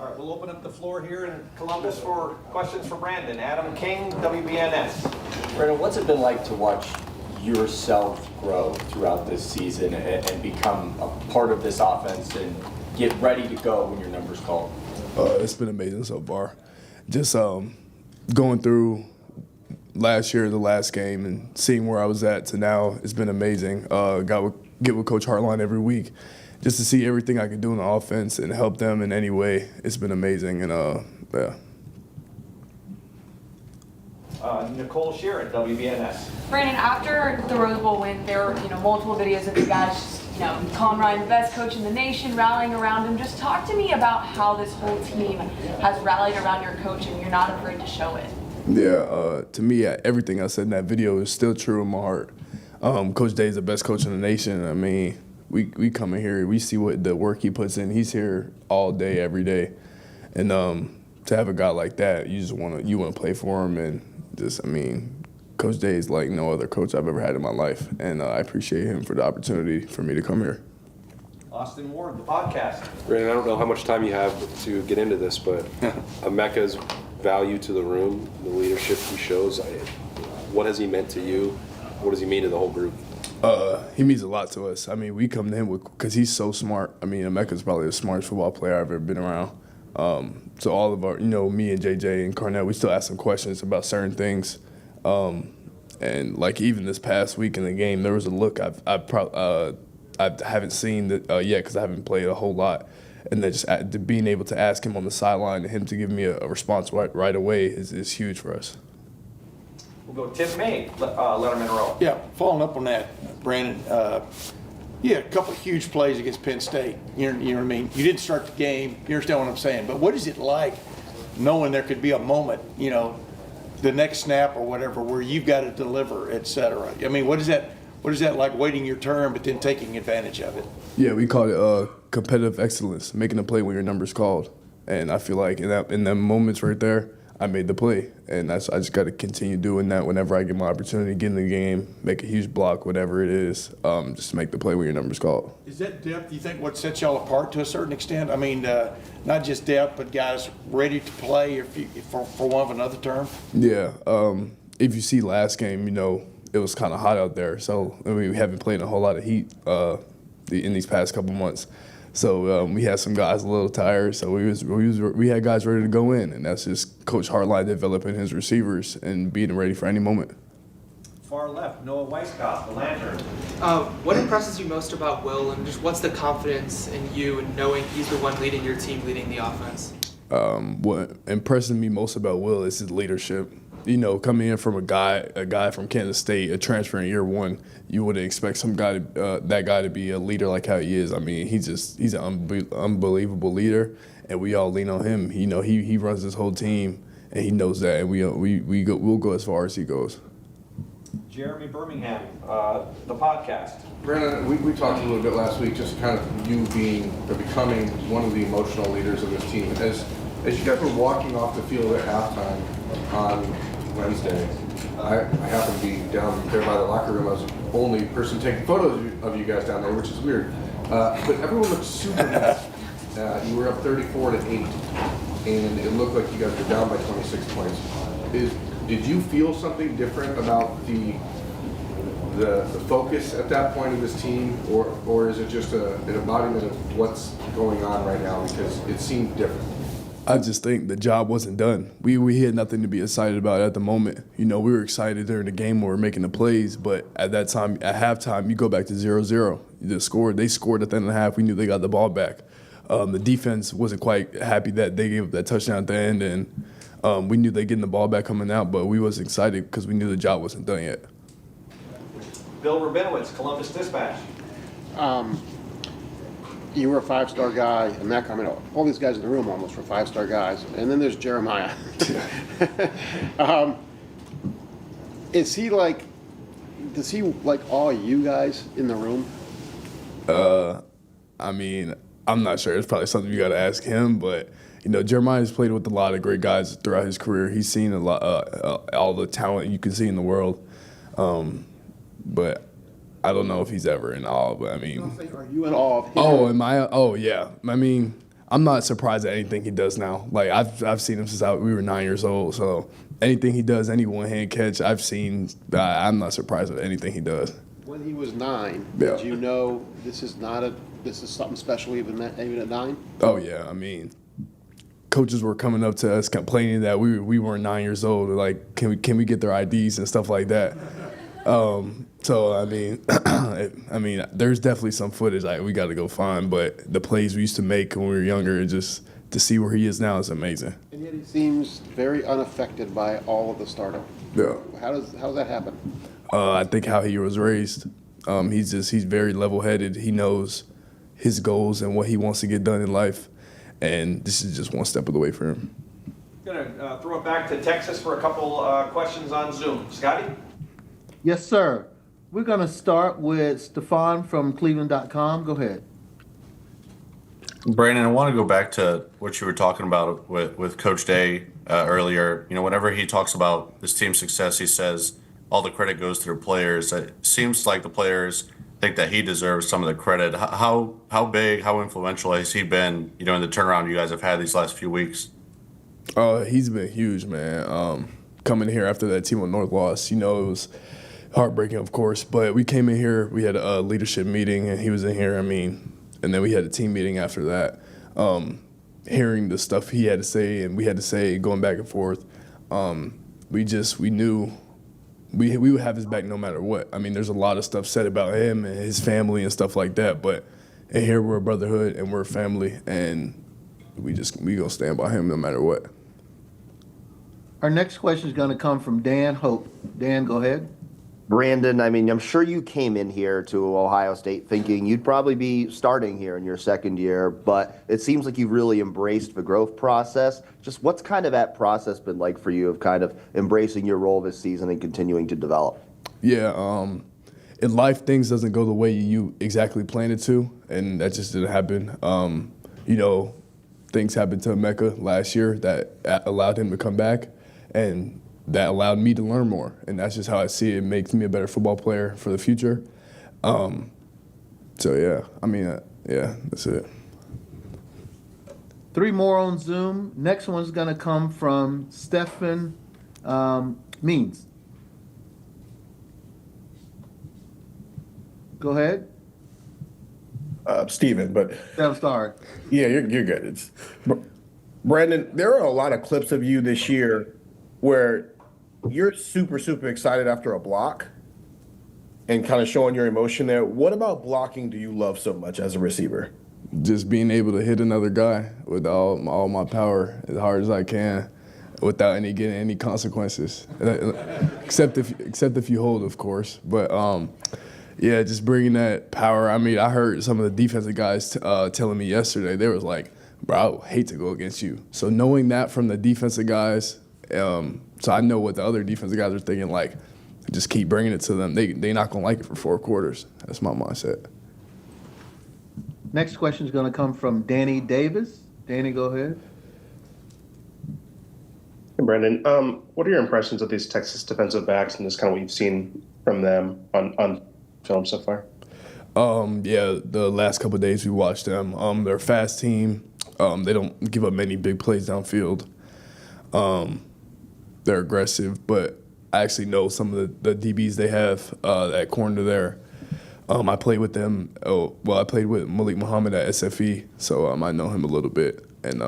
All right, we'll open up the floor here in Columbus for questions for Brandon. Adam King, WBNS. Brandon, what's it been like to watch yourself grow throughout this season and become a part of this offense and get ready to go when your number's called? It's been amazing so far. Just going through last year, the last game, and seeing where I was at to now, it's been amazing. Get with Coach Hartline every week, just to see everything I can do in the offense and help them in any way. It's been amazing, and yeah. Nicole Sheeran, WBNS. Brandon, after the Rose Bowl win, there were multiple videos of you guys calling Ryan the best coach in the nation, rallying around him. Just talk to me about how this whole team has rallied around your coach and you're not afraid to show it. Yeah, to me, everything I said in that video is still true in my heart. Coach Day is the best coach in the nation. I mean, we come in here, we see what the work he puts in. He's here all day, every day, and to have a guy like that, you want to play for him, and just, I mean, Coach Day is like no other coach I've ever had in my life, and I appreciate him for the opportunity for me to come here. Austin Ward, the podcast. Brandon, I don't know how much time you have to get into this, but Emeka's value to the room, the leadership he shows, what has he meant to you? What does he mean to the whole group? He means a lot to us. I mean, we come to him because he's so smart. I mean, Emeka's probably the smartest football player I've ever been around. So all of our, me and JJ and Cornell, we still ask him questions about certain things. And like even this past week in the game, there was a look I haven't seen yet because I haven't played a whole lot. And then just being able to ask him on the sideline and him to give me a response right away is huge for us. We'll go Tim May, Letterman Row. Yeah, following up on that, Brandon, you had a couple of huge plays against Penn State. You know what I mean? You didn't start the game. You understand what I'm saying? But what is it like knowing there could be a moment, the next snap or whatever, where you've got to deliver, et cetera? I mean, what is that like, waiting your turn but then taking advantage of it? Yeah, we call it competitive excellence, making a play when your number's called. And I feel like in that moments right there, I made the play. And I just got to continue doing that whenever I get my opportunity, get in the game, make a huge block, whatever it is, just make the play when your number's called. Is that depth, you think, what sets y'all apart to a certain extent? I mean, not just depth, but guys ready to play for one of another term? Yeah. If you see last game, it was kind of hot out there. So, we haven't played a whole lot of heat in these past couple months. So we had some guys a little tired. So we had guys ready to go in, and that's just Coach Hartline developing his receivers and being ready for any moment. Far left, Noah Weisskopf, the Lantern. What impresses you most about Will, and just what's the confidence in you and knowing he's the one leading your team, leading the offense? What impresses me most about Will is his leadership. Coming in from a guy from Kansas State, a transfer in year one, you wouldn't expect that guy to be a leader like how he is. I mean, he's an unbelievable leader, and we all lean on him. He runs this whole team, and he knows that, and we'll go as far as he goes. Jeremy Birmingham, the podcast. Brandon, we talked a little bit last week, just kind of you becoming one of the emotional leaders of this team. As you guys were walking off the field at halftime on Wednesday, I happened to be down there by the locker room. I was the only person taking photos of you guys down there, which is weird. But everyone looked super mad. You were up 34-8, and it looked like you guys were down by 26 points. Did you feel something different about the focus at that point of this team, or is it just an embodiment of what's going on right now? Because it seemed different. I just think the job wasn't done. We had nothing to be excited about at the moment. We were excited during the game when we were making the plays, but at that time, at halftime, you go back to 0-0. They scored at the end of the half. We knew they got the ball back. The defense wasn't quite happy that they gave up that touchdown at the end, and we knew they getting the ball back coming out, but we was excited because we knew the job wasn't done yet. Bill Rabinowitz, Columbus Dispatch. You were a five-star guy, and Mac, all these guys in the room almost were five-star guys. And then there's Jeremiah. Does he like all you guys in the room? I mean, I'm not sure. It's probably something you got to ask him, but Jeremiah's played with a lot of great guys throughout his career. He's seen a lot, all the talent you can see in the world. But I don't know if he's ever in awe, but I mean. Are you in awe of him? Oh, am I? Oh, yeah. I mean, I'm not surprised at anything he does now. Like I've seen him since we were 9 years old. So anything he does, any one-hand catch, I've seen. I'm not surprised at anything he does. When he was 9, Yeah. did you know this is something special even at 9? Oh yeah, I mean, coaches were coming up to us complaining that we weren't 9 years old. Like, can we get their IDs and stuff like that? So I mean, there's definitely some footage like we got to go find. But the plays we used to make when we were younger, just to see where he is now is amazing. And yet he seems very unaffected by all of the startup. Yeah. How does that happen? I think how he was raised. He's very level-headed. He knows his goals and what he wants to get done in life, and this is just one step of the way for him. Gonna throw it back to Texas for a couple questions on Zoom. Scotty? Yes, sir. We're going to start with Stefan from Cleveland.com. Go ahead. Brandon, I want to go back to what you were talking about with Coach Day earlier. You know, whenever he talks about this team's success, he says all the credit goes to the players. It seems like the players think that he deserves some of the credit. How big, how influential has he been, you know, in the turnaround you guys have had these last few weeks? He's been huge, man. Coming here after that Team North loss, you know, it was heartbreaking, of course. But we came in here, we had a leadership meeting, and he was in here. I mean, and then we had a team meeting after that. Hearing the stuff he had to say and we had to say, going back and forth, we knew we would have his back no matter what. I mean, there's a lot of stuff said about him and his family and stuff like that. But and here we're a brotherhood and we're a family, and we gonna stand by him no matter what. Our next question is going to come from Dan Hope. Dan, go ahead. Brandon, I mean, I'm sure you came in here to Ohio State thinking you'd probably be starting here in your second year, but it seems like you've really embraced the growth process. Just what's kind of that process been like for you of kind of embracing your role this season and continuing to develop? Yeah, in life, things doesn't go the way you exactly planned it to, and that just didn't happen. You know, things happened to Mecca last year that allowed him to come back, and that allowed me to learn more, and that's just how I see it. It makes me a better football player for the future. So yeah, I mean, yeah, that's it. 3 more on Zoom. Next one's going to come from Stephen Means. Go ahead. Steven, but I'm sorry. yeah, you're good. It's Brandon. There are a lot of clips of you this year where you're super excited after a block and kind of showing your emotion there. What about blocking do you love so much as a receiver? Just being able to hit another guy with all my power as hard as I can, without getting any consequences, except if you hold, of course. But yeah, just bringing that power. I mean, I heard some of the defensive guys telling me yesterday, they was like, bro, I would hate to go against you. So knowing that from the defensive guys, so I know what the other defensive guys are thinking, like, just keep bringing it to them. They not going to like it for 4 quarters. That's my mindset. Next question is going to come from Danny Davis. Danny, go ahead. Hey, Brandon, what are your impressions of these Texas defensive backs and just kind of what you've seen from them on film so far? Yeah, the last couple of days we watched them. They're a fast team. They don't give up many big plays downfield. They're aggressive, but I actually know some of the DBs they have at corner there. I played with them. I played with Malik Muhammad at SFE, so I know him a little bit. And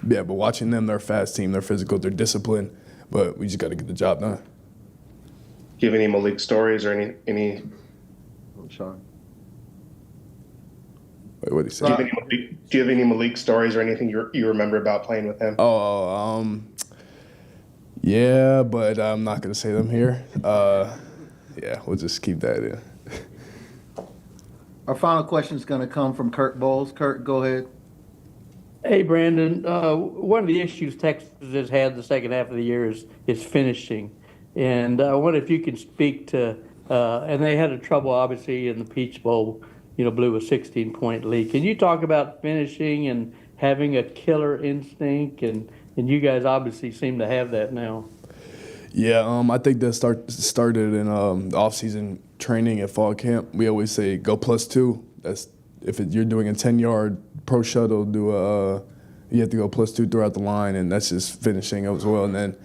yeah, but watching them, they're a fast team. They're physical. They're disciplined. But we just got to get the job done. Do you have any Malik stories or any? I'm sorry. Wait, what did he say? Do you have any Malik stories or anything you remember about playing with him? Yeah, but I'm not going to say them here. Yeah, we'll just keep that in. Our final question is going to come from Kurt Bowles. Kurt, go ahead. Hey, Brandon. One of the issues Texas has had the second half of the year is finishing. And I wonder if you can speak to, and they had a trouble, obviously, in the Peach Bowl, blew a 16-point lead. Can you talk about finishing and having a killer instinct? And you guys obviously seem to have that now. Yeah, I think that started in the off-season training at fall camp. We always say go +2. That's if you're doing a 10-yard pro shuttle, you have to go +2 throughout the line, and that's just finishing as well. And then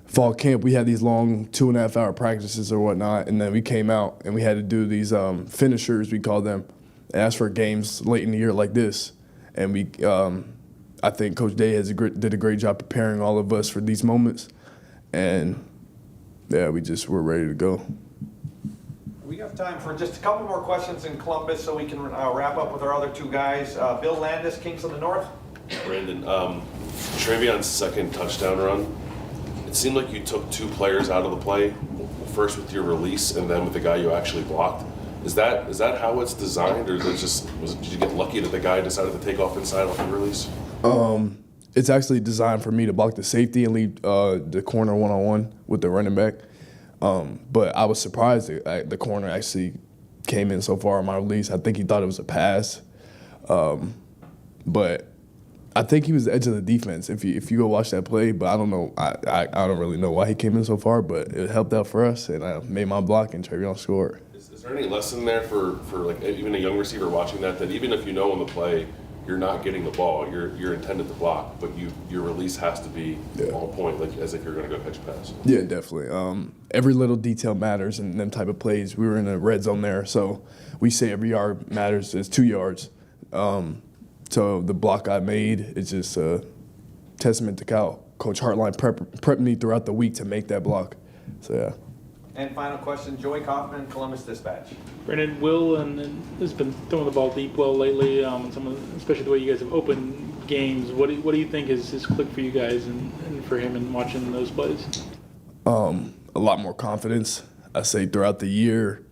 fall camp, we had these long 2.5-hour practices or whatnot, and then we came out and we had to do these finishers, we call them, ask for games late in the year like this. And I think Coach Day did a great job preparing all of us for these moments, and yeah, we're ready to go. We have time for just a couple more questions in Columbus so we can wrap up with our other two guys. Bill Landis, Kings of the North. Brandon, Trayvion's second touchdown run, it seemed like you took two players out of the play, first with your release and then with the guy you actually blocked. Is that how it's designed, or did you get lucky that the guy decided to take off inside off the release? It's actually designed for me to block the safety and leave the corner one-on-one with the running back. But I was surprised that the corner actually came in so far on my release. I think he thought it was a pass. But I think he was the edge of the defense if you go watch that play. But I don't know. I don't really know why he came in so far, but it helped out for us, and I made my block, and Trayvion scored. Is there any lesson there for like even a young receiver watching that even if you know on the play you're not getting the ball, you're intended to block, but your release has to be on point, like as if you're going to go catch a pass? Yeah, definitely. Every little detail matters in them type of plays. We were in a red zone there, so we say every yard matters. It's 2 yards. So the block I made is just a testament to Coach Hartline prepped me throughout the week to make that block. So yeah. And final question, Joey Kaufman, Columbus Dispatch. Brandon, Will has been throwing the ball deep well lately, especially the way you guys have opened games. What do you think is clicked for you guys and for him in watching those plays? A lot more confidence. I say throughout the year,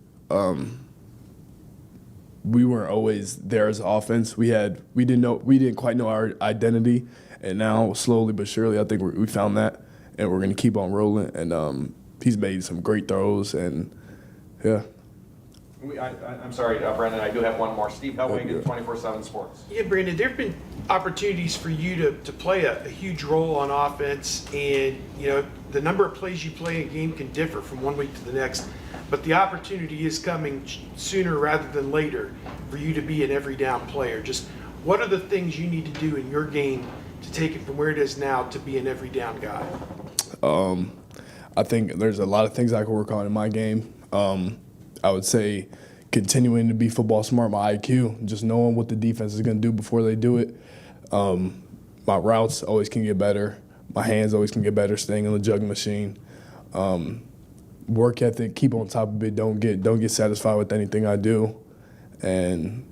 we weren't always there as an offense. We didn't quite know our identity, and now slowly but surely, I think we found that, and we're going to keep on rolling. And he's made some great throws, and yeah. I'm sorry, Brandon, I do have one more. Steve Hellwig, 24/7 Sports. Yeah, Brandon, there have been opportunities for you to play a huge role on offense, and the number of plays you play in a game can differ from one week to the next, but the opportunity is coming sooner rather than later for you to be an every down player. Just what are the things you need to do in your game to take it from where it is now to be an every down guy? I think there's a lot of things I can work on in my game. I would say continuing to be football smart, my IQ, just knowing what the defense is going to do before they do it. My routes always can get better. My hands always can get better, staying on the jug machine. Work ethic, keep on top of it. Don't get satisfied with anything I do. And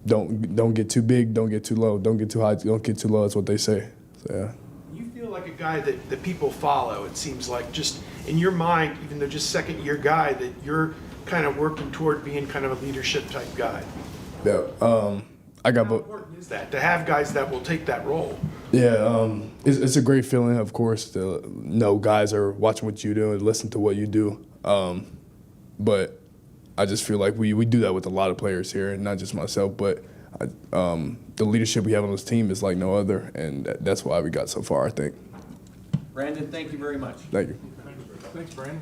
don't get too big, don't get too low. Don't get too high, don't get too low. That's what they say. So, yeah. You feel like a guy that people follow, it seems like. Just in your mind, even though just second-year guy, that you're kind of working toward being kind of a leadership type guy. Yeah. How important is that, to have guys that will take that role? Yeah, it's a great feeling, of course, to know guys are watching what you do and listen to what you do. But I just feel like we do that with a lot of players here, and not just myself, but the leadership we have on this team is like no other, and that's why we got so far, I think. Brandon, thank you very much. Thank you. Thanks, Brandon.